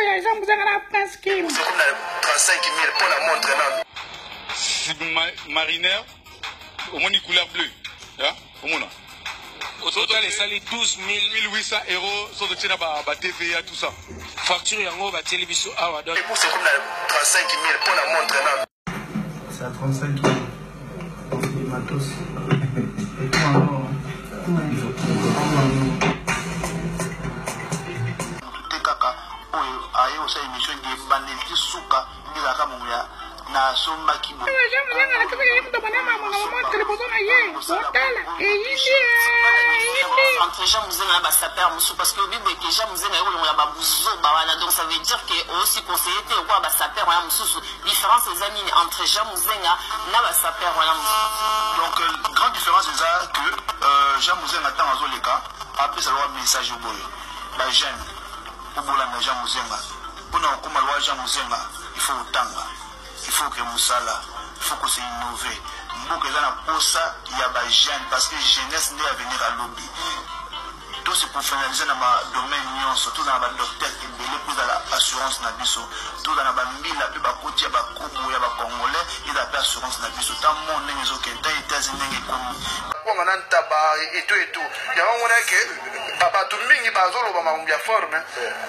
ya Jean Muzenga na Prince Kim. C'est comme 35 000 pour la montre là. Marinaire, au moins une couleur bleue. Au moins. Au total, les salles 12 800 euros sur le TVA, tout ça. Facture en haut, télévision. Et pour c'est comme 35 000 pour la montre là. C'est à 35 000. Les matos. Et comment il faut aye osa émission de bandeliti suka ndilaka munguya na somba kibo Jean Muzenga na kisa yemu dobana mama na mama television na ye otala entre Jean Muzenga na ba saper musu parce que bibo que Jean Muzenga yo longa ba buzo ba wana donc ça veut dire que aussi conseiller te quoi ba saper wana musu différence les amis entre Jean Muzenga na ba saper wana musu donc grande différence c'est ça que Jean Muzenga tant azoleka après ça leur message au boyo ba jeune Obola na Jean Muzenga. Pour nous comme Jean Muzenga, il faut tanga. Il faut que Moussala, il faut que c'est innové. Beaucoup de gens pour ça, il y a des jeunes parce que jeunesse n'est à venir à lobby. Tout c'est pour finaliser dans le domaine, surtout dans le docteur qui est plus dans l'assurance nabiso. Tout dans le mille, la plus bas côté, il y a des Congolais, il y a des assurances nabiso. Tant mon nom est ok, tant États-Unis comme. On a un tabac et tout. Il y a un que. Papa tout mingi bazolo ba mambia forme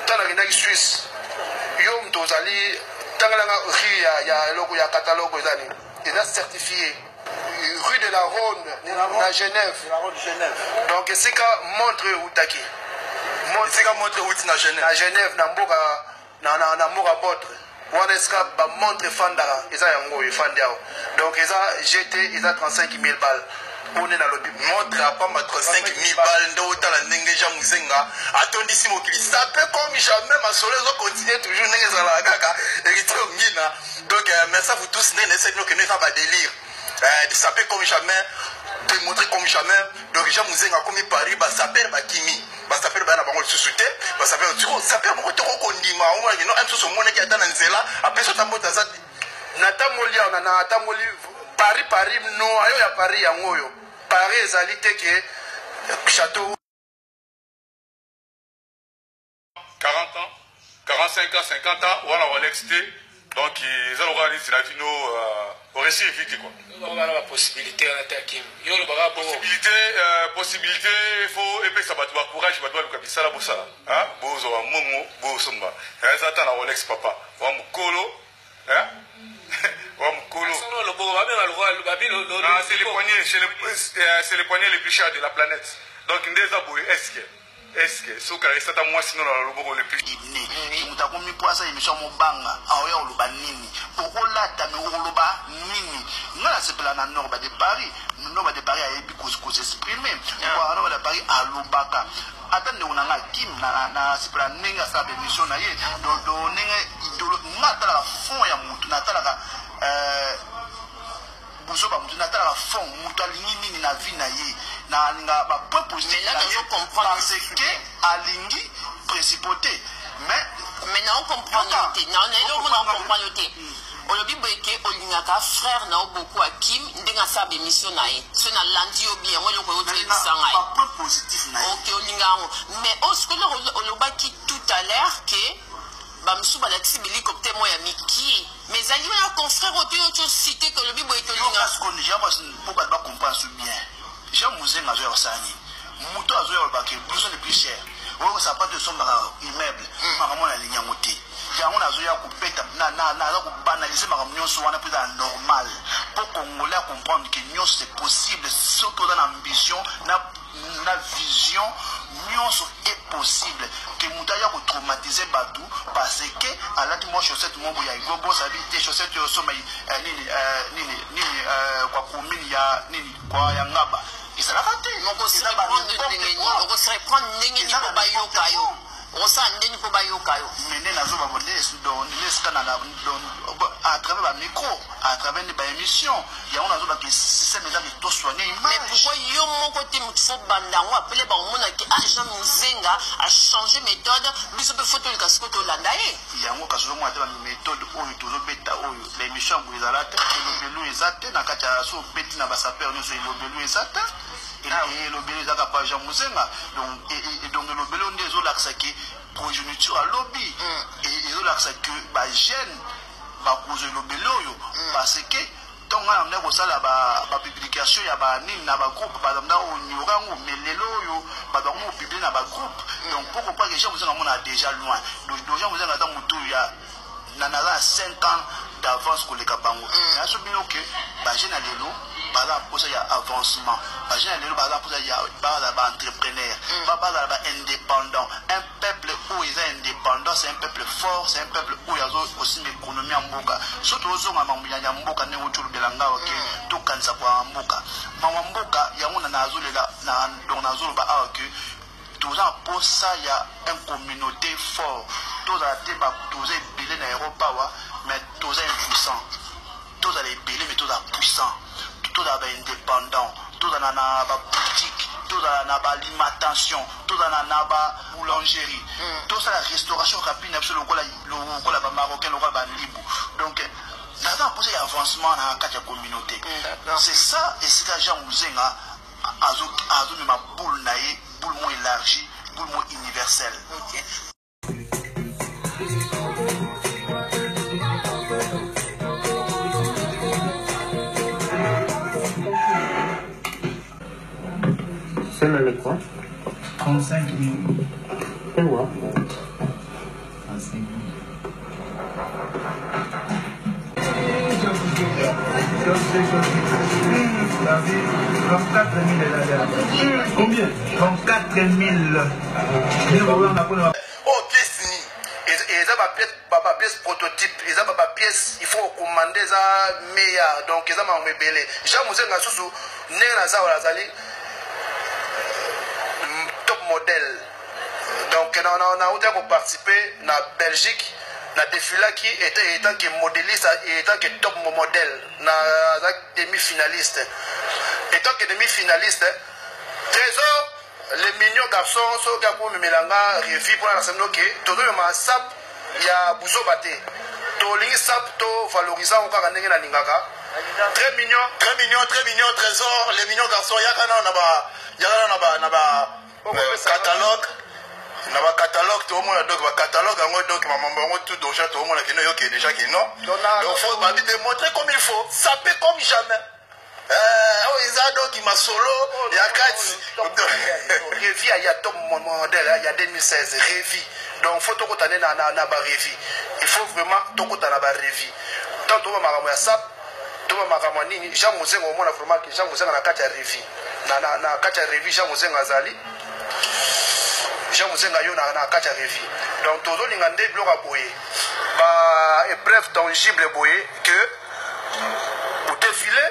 tana kinaki Suisse yom tozali tangalanga ria ya loko ya catalogue ezali déjà certifié rue de la Rhône na Genève donc c'est ka montre utaki c'est ka montre uti na Genève na mboka na mboka botre wana eska ba montre fandara eza yango efandiao donc eza GT eza 35 000 balles. On est dans le montre à pas mettre 5 000 balles dans la Nengeja Muzenga. Attendez si mon client ça peut comme jamais ma soleil continue toujours Nengeja la gaga et donc merci à vous tous n'essayez que ne pas délire. Ça peut comme jamais démontrer comme jamais donc Jean Muzenga comme Paris bah ça perd bah Kimi bah ça perd bah na bango susute bah ça perd ça perd beaucoup trop kondima au moins non même sur mon qui attend nzela après ça tambo ça nata molia on a nata moli Paris no ayo ya Paris yango yo Paris ezali te ke château 40 ans 45 ans 50 ans voilà Rolex T donc ils ont organisé la vino au récit vite quoi on a la possibilité à attaquer yo le baga possibilité il faut et puis ça va te courage va te kabisa la bossa hein bozo wa momo bosomba ça attend la Rolex papa wa mukolo hein c'est les poignets les plus chers de la planète. Donc, est-ce que ce qui reste à moi sinon le le plus attendez on a Kim na sipra nenga sa émission na ye do nenga idolo ngata la fond ya mutu na tala buso ba mutu na tala fond mutu alingi nini na vie na ye na linga ba point positif na ye parce que alingi principauté mais na on comprend yote na on comprend yote olobi boyeke olingaka frère na beaucoup à Kim ndenga sa émission na ye so na landi yo bien welo ko yote bisanga pas point positif na ye OK olingango mais au ce que olobaki tout à l'heure que bamsu balakisi hélicoptère moya miki mais ali na confrère oto cité que olobi boyeke olinga parce que déjà pour pas comprendre bien Jean Muzenga zo osani muto azo yo ba ke blouson le plus cher o ça pas de sombre immeuble makamona na linya moté yango nazoya kopeta na ko banaliser makambo nyonso wana plus normal pour Congolais comprendre que nyonso c'est possible surtout dans l'ambition na vision nyonso est possible que mutaya ko traumatiser batu parce que alati mo chaussette mo boya gobo sabi te chaussette yo soma nini kwa commune ya nini kwa ya ngaba isala kate moko se prendre ndenge ni ko bayoka yo osa ndeni ko bayoka yo mene nazo ba bonnes don l'escana à travers la micro à travers les émissions il y a on nazo ba que système là de tout soigner mais pourquoi yo moko te mutfo bandango appelé ba omona ki Jean Muzenga a changé méthode biso be photo le casco to landaye yango kaso mo ata méthode oyo tozo beta oyo l'émission bo izalate lobelu ezate na kati ya so beti na ba saper nyoso lobelu ezate et lobelu ezaka pa Jean Muzenga donc et donc lobelu ndezo laksaki progéniture à lobby et ils ont que bah jeune bah cause lobby loyo parce que donc on a comme ça là bah publication il y a bah ni na bah groupe bah dans on y aura un mais loyo bah dans on publie na bah groupe donc pourquoi que les gens vous en a déjà loin donc les gens vous en a dans mutu il y a nana 5 ans d'avance pour les cabango et ce bien que bah jeune à l'élo bah là pour ça il y a avancement bah jeune à l'élo bah là pour ça il y a bah là bah entrepreneur bah là bah indépendant un peuple où ils sont indépendants c'est un peuple fort c'est un peuple où il y a aussi une économie en mboka surtout aux hommes à mamouya mboka ne autour de l'anga ok tout quand ça quoi mboka mboka il y a on a azul là dans azul bah ok tout ça pour ça il y a une communauté fort tous à débat tous les billes dans Europe mais tous les impuissants tous les billes mais tous les puissants tous les indépendants tous les boutique tous les alimentation tous les boulangerie tout ça la restauration rapide absolument le marocain le libre donc là pour ça avancement dans la communauté c'est ça et c'est que Jean Muzenga azo ma boule naïe boule moins élargie boule moins universelle C'est le quoi 35 000. C'est quoi 35 000. Combien 34 000. Oh, pièce ni. Et ça va pièce prototype. Et ça va pièce. Il faut commander ça meilleur. Donc, ça m'a embellé. J'ai musé dans sous n'est ça ou zali top modèle. Donc, on a participé dans Belgique. La défilé qui était étant que modéliste et étant que top modèle na demi-finaliste étant que demi-finaliste trésor les mignons garçons so ga ko melanga revi pour la semaine que tout le monde sap ya buzo baté to lingi sap to valoriser encore ndenge na lingaka très mignon trésor les mignons garçons ya kana na ba catalogue na ba catalogue to mo donc ba catalogue ngo donc mambo ngo tout déjà to mo na kino yo qui déjà qui non donc faut ba démontrer comme il faut saper comme jamais ils a donc ma solo il y a 4 Revi il y a top modèle il y a 2016 Revi donc faut to kotane na ba Revi il faut vraiment to kotana ba Revi tant to makambo ya sap to makambo nini Jean Muzenga au mona vraiment que Jean Muzenga na kati ya Revi na kati ya Revi Jean Muzenga azali Jean Muzenga yo na kati ya Revi donc tozo linga nde bloc a boye ba épreuve tangible boye que au défilé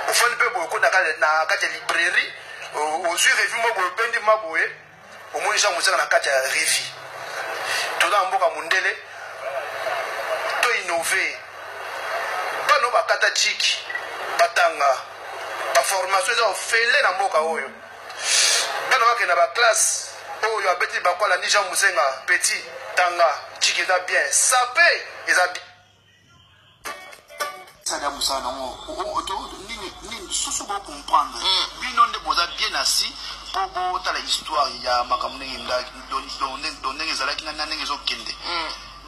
au fond peu beaucoup na kati ya librairie aux yeux Revi mo boye bendi ma boye au moins Jean Muzenga na kati ya Revi toza mboka mundele to innover bano bakata chiki batanga ba formation za ofele na mboka oyo bano bakena ba classe oh, il a bêti bakola ni Jean Muzenga petit tanga chiki za bien sapé eza ça da musana on ni susu ko comprendre bino nde boza bien assis pour ta la histoire ya makamune nda donne ezalaki na nenge zokende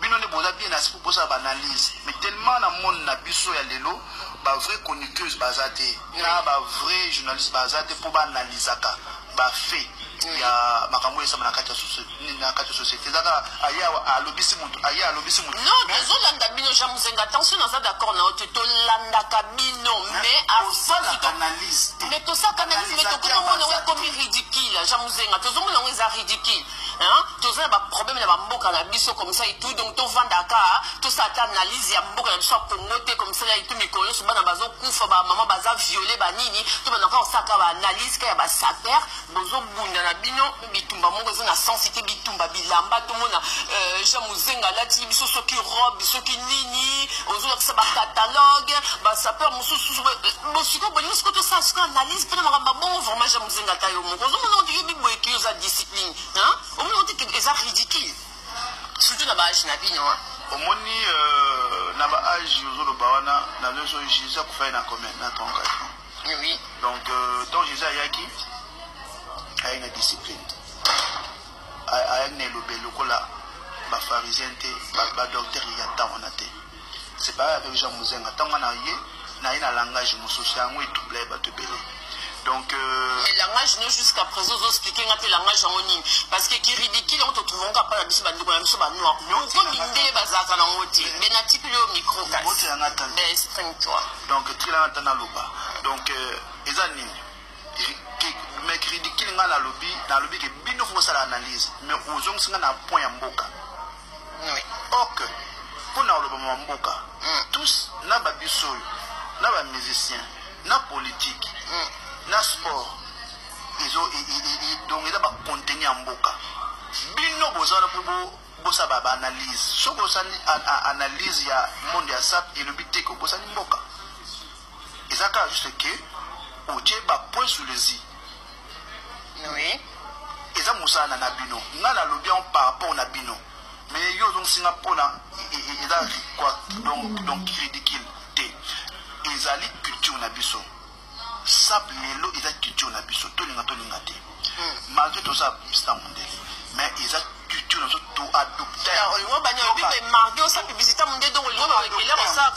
bino nde boza bien assis pour ça ba analyse mais tellement na monde na biso ya lelo ba vrai chroniqueuse bazate na ba vrai journaliste bazate pour ba analysaka ba fait ya makambo esama na kati ya société zaka aya alobisi mutu non tozolanda bino Jean Muzenga attention naza d'accord na ote tolandaka bino mais à force analyse mais tout ça analyse mais tokomona oyo ekomi ridicule Jean Muzenga tozomona oyo eza ridicule toza na baproblème na bamboka na biso comme ça et tout donc tovandaka tosala ta analyse ya mboka na biso akongo te comme ça et tout mikolo nyonso bana bazokufa bamama baza viole banini tobanaka osalaka baanalyse ka ya basaper bozobunda na bino bitumba moko eza na sensité bitumba bilamba tomona Jean Muzenga alati biso soki robe soki nini ozolakisa bacatalogue basaper mosusu bosiko bolingi siko tosala siko analyse mpona makambo bon vraiment Jean Muzenga ta yo moko ozomona ondi biboyeki oza discipline on dit que c'est ridicule surtout dans l'âge na bino omoni na ba âge yozolo bawana na leso Jésus ko faire na commun na ton cas oui donc donc Jésus ayaki a une discipline a une lobelo kola parisien te docteur ya tawona te c'est pas avec Jean Mouzenga tanga na ye na langage mosusu yango etouble ba tebele. Donc mais langage ne jusqu'à présent vous expliquer un peu langage en ligne parce que qui ridicule on te trouve on pas la biso ba ndeko na biso ba noir ko minde bazaka na ngoti mais na type le micro cas mais string toi donc tu la tana loba donc ezani mais ridicule nga na lobby que bino faut ça l'analyse mais ozong singa na point ya mboka oui ok pour na loba mboka tous na ba biso na ba musicien na politique na sport donc il a pas contenu en mboka bino bozana pour bosa ba analyse so bosa analyse ya monde ya sap et le but que bosa mboka ezaka juste que o ba point sur les i oui eza musana na bino nga na lobi en par rapport na bino mais yo donc Singapour na eza quoi donc ridicule te ezali culture na biso sap lelo eza culture na biso tolinga te malgré tout ça c'est mondial mais eza culture na to adopter on va banyo bi mardi sa publicité mondiale donc on va éclairer ça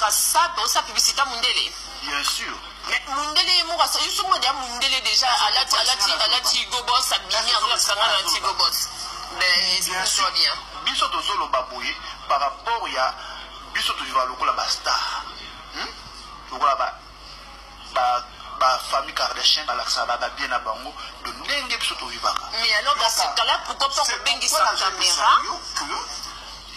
sa publicité mondiale bien sûr mais mundele mo ka yusu mo dia mundele déjà alati go boss abini en sanga na ti go boss mais c'est sûr bien biso to solo baboye par rapport ya biso to va lokola ba star lokola ba famille Kardashian balaksa ba bien na bango de ndenge biso to vivaka mais alors dans ce cas-là pourquoi pas ko bengi sa caméra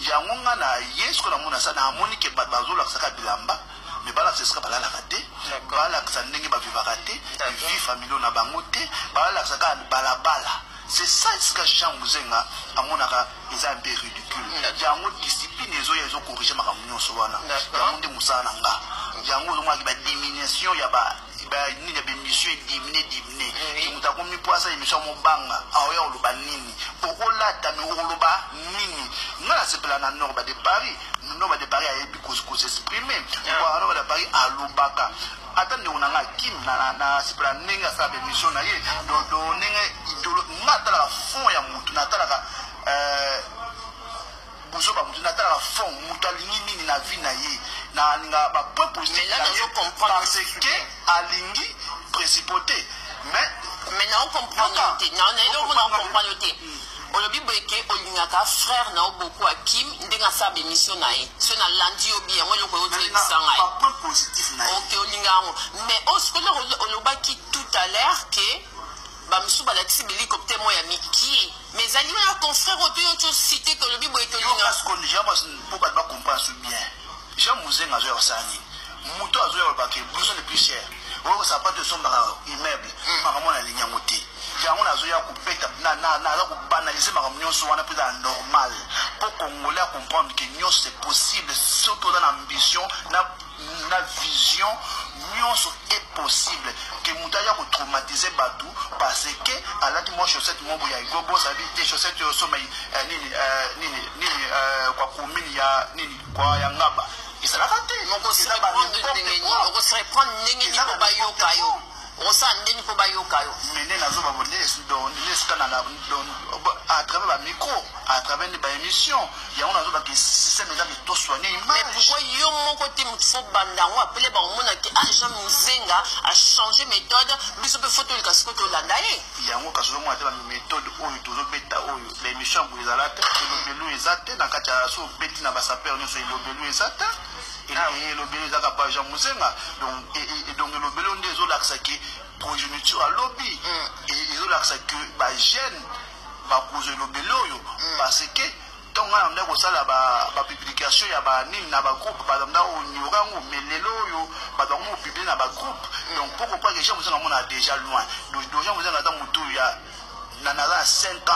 ya ngonga na yesko na mona sana amoni ke bazola saka bilamba mais bala ce sera bala la raté bala ça ndenge ba vivaka te vie familiale na bango te bala saka bala c'est ça ce que Jean Mouzenga amonaka eza un peu ridicule yango discipline ezo corriger makambo so wana yango nde musana nga yango zo mwa ba diminution ya ba ni ya émission diminuer qui mutakomi poisa émission mobanga aoya oloba nini okolata mi oloba nini ngala sepela na nord ba de Paris nord de Paris a ebi ko s'exprimer kwa nord de Paris alobaka atande unanga kim na sepela nenga sa émission na ye do nenga idolo ngata la fond ya mutu natala bozoba mutu natala fond mutu alingi nini na vie na ye na ninga ba point positif mais là je comprends parce que alingi principauté mais on comprend non comprend on le bible que olingaka frère na beaucoup akim ndenga sa émission na ye so na landi obi yango loko yo tsanga ba point positif na OK olingango mais on se connaît on le baki tout à l'heure que ba msu ba laxi hélicoptère moya miki mais ali na ton frère obi yo cité que le bible que olinga parce qu'on déjà pour pas comprendre bien Jean Mouzenga zo osani muto azo yo ba ke blouson le plus cher o ça pas de somme dans immeuble makamona na linya ngoti yango nazo ya kupeta na ku banaliser makambo nyonso wana plus normal pour congolais comprendre que nyonso c'est possible surtout dans l'ambition na vision nyonso est possible que mutaya ko traumatiser batu parce que alati mo chaussette mo boya gobo ça dit des chaussettes yo sommeil nini kwa commune ya nini kwa ya ngaba isala kate moko serait prendre ndenge ni ko bayoka yo osa ndeni ko bayoka yo mene nazo ba bonde donc l'esca na à travers la micro à travers les émissions il y a on nazo ba que système là de tout soigner image mais pourquoi yo moko te mutfo bandango appeler ba mona ki Jean Mouzenga a changé méthode biso pe photo le kasiko to landaye yango kaso mo atela méthode oyo tozo beta oyo l'émission bu ezalate lobelu ezate na kati ya so beti na ba saper nyonso lobelu ezate et lobelu ezaka pa Jean Mouzenga donc lobelu nde zo laksa ki progéniture à lobby et ils ont l'accès que ba jeune ba cause lobby loyo parce que donc on a ko sala ba publication ya ba nini na ba groupe ba ndanda o nyorango melelo yo ba donc on publier na ba groupe donc pourquoi que Jean Mouzenga on a déjà loin donc Jean Mouzenga dans mutu ya na 5 ans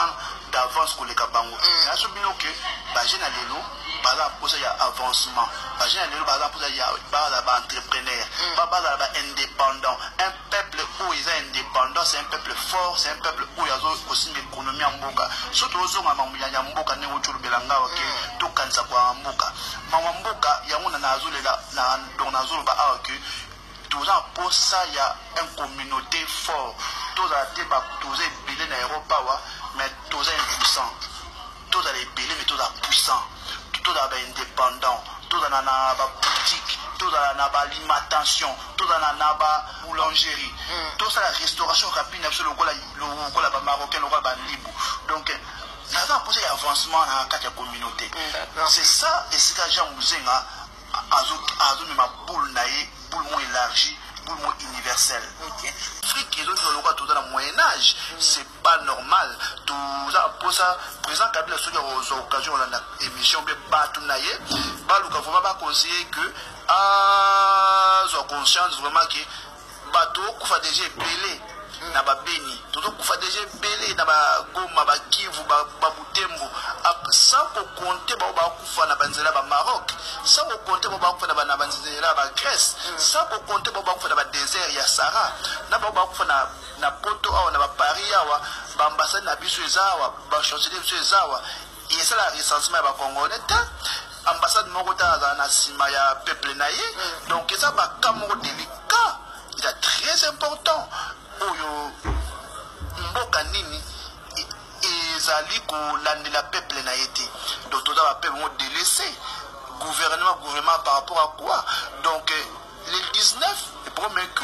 d'avance ko le kabango na so bino que ba jeune lelo bala posa ya avancement ba jeune lelo bala posa ya ba entrepreneur ba indépendant un peuple où ils sont indépendants c'est un peuple fort c'est un peuple où il y a aussi une économie en mboka surtout aux hommes ya mboka ne otulu belanga wa ke to kanza kwa mboka mboka ya ngona na azulela na donc na azulu ba a que tous en posa ya une communauté fort tous a te ba tous est bilé na Europa wa mais tous est impuissant tous a les bilé mais tous a puissant na boutique, tozala na alimentation, tozala na boulangerie, tozala la restauration rapide lokola ba marocain lokola ba libu. Donc nous avons posé l'avancement dans la communauté. C'est ça, et c'est que Jean Mouzenga a donné ma boule naïe, boule moins élargie, boule moins universelle. L'Afrique qui est dans le Moyen-Âge, c'est pas normal. Tout ça, pour ça, président Kabila, sur les occasions de l'émission, de Batou Naïe, Balouka, vraiment pas conseiller que, ont conscience vraiment que Batou, qu'on fait déjà belé. Na ba Beni toto kufa déjà belé na ba Goma ba Kivu ba Butembo sans compter ba kufa na banzela ba Maroc, sans compter ba kufa na banzela ba Grèce, sans compter ba kufa na ba désert ya Sahara na ba kufa na Porto awa na ba Paris awa ba ambassade na biso ezawa ba chancelier biso ezawa et ça la recensement ba Congolais ambassade moko ta na sima ya peuple naye. Donc ça ba kamoko délicat, il est très important. Oyo mboka nini ezali kolandela peuple na été. Donc tout ça peuple délaissé gouvernement par rapport à quoi? Donc le 19 le premier que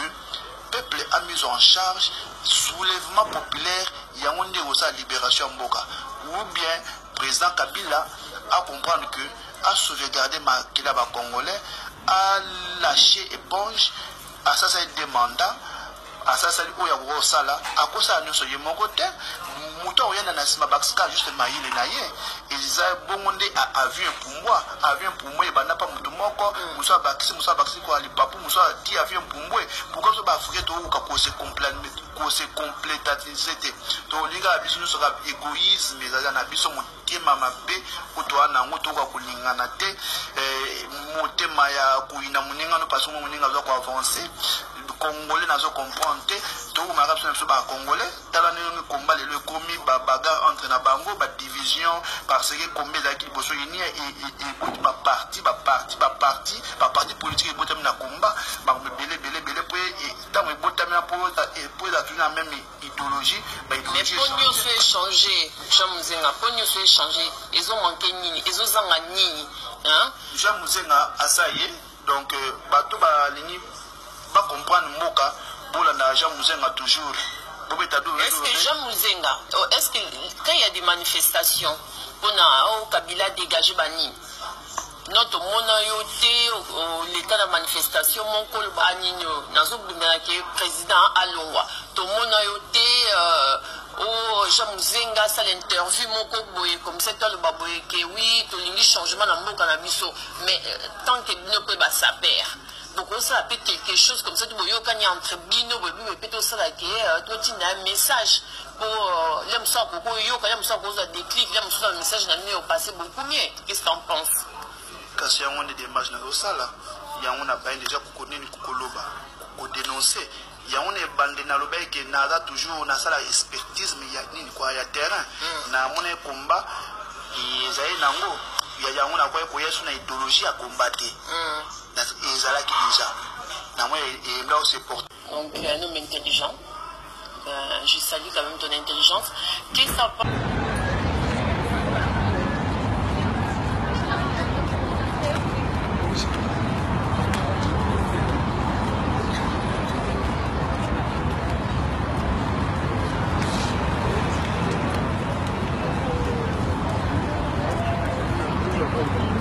peuple a mis en charge soulèvement populaire yangonde osa libération mboka, ou bien président Kabila a comprendre que a sauvegardé makila ba congolais, a lâché éponge, à ça c'est des mandats. À ça, c'est où il y a sala. À cause de nous, soyez mon côté. Mouton, il y a un asma baxka juste maïl et naïe. Ils ont bon monde à avion pour moi. Avion pour moi, il n'y a pas de moko. Moussa baxi, quoi, les papous, moussa qui avion pour moi. Pourquoi ce bafouet ou qu'à cause complétatisé. Donc, les gars, nous sera égoïsme, mais à la biso qui m'a mappé, ou toi, n'a moto, quoi, kulinganate, moté maya, kuina muninga, nous passons muninga, nous avancer. Congolais n'a pas compris tout le monde a congolais dans le combat le commis bagarre entre na bango ba division parce que combien d'acquis bosso unis et parti politique botam na combat ba belé pour tant botam pour la même idéologie mais pour nous faire changer Jean Mouzenga pour nous faire changer ils ont manqué nini ils ont zanga nini hein Jean Mouzenga asaye donc bato ba lini pas comprendre Moka pour la Jean Mouzenga toujours. Est-ce que Jean Mouzenga, est-ce que quand il y a des manifestations, on a Kabila dégagé Bani, notre monayoté, l'état de manifestation, mon col Banino, Nazobunake, président Alongwa, ton monayoté, Jean Mouzenga, ça l'interview, mon coboy, comme c'est toi le baboy, que oui, tu as changement dans mon cannabis, mais tant que ne peut pas sa père. Donc on s'est appelé quelque chose comme ça, tu vois, quand il y a entre bino, peut-être ça là qui est, toi tu as un message pour l'homme ça, pour quand il y a des clics, l'homme ça, un message dans le passé beaucoup mieux. Qu'est-ce que tu en penses? Quand il y a des images dans ça là, il y a un bain déjà pour connaître une kukoloba, pour dénoncer. Il y a une bande dans le bain qui n'a toujours na ça la expertise, mais il y a ni quoi, il y a terrain, na mon combat, et ça y nango. Il y a une idéologie à combattre. Et ça là qui déjà. Donc, tu es un homme intelligent. Je salue quand même ton intelligence. Qu'est-ce que ça passe? Thank you.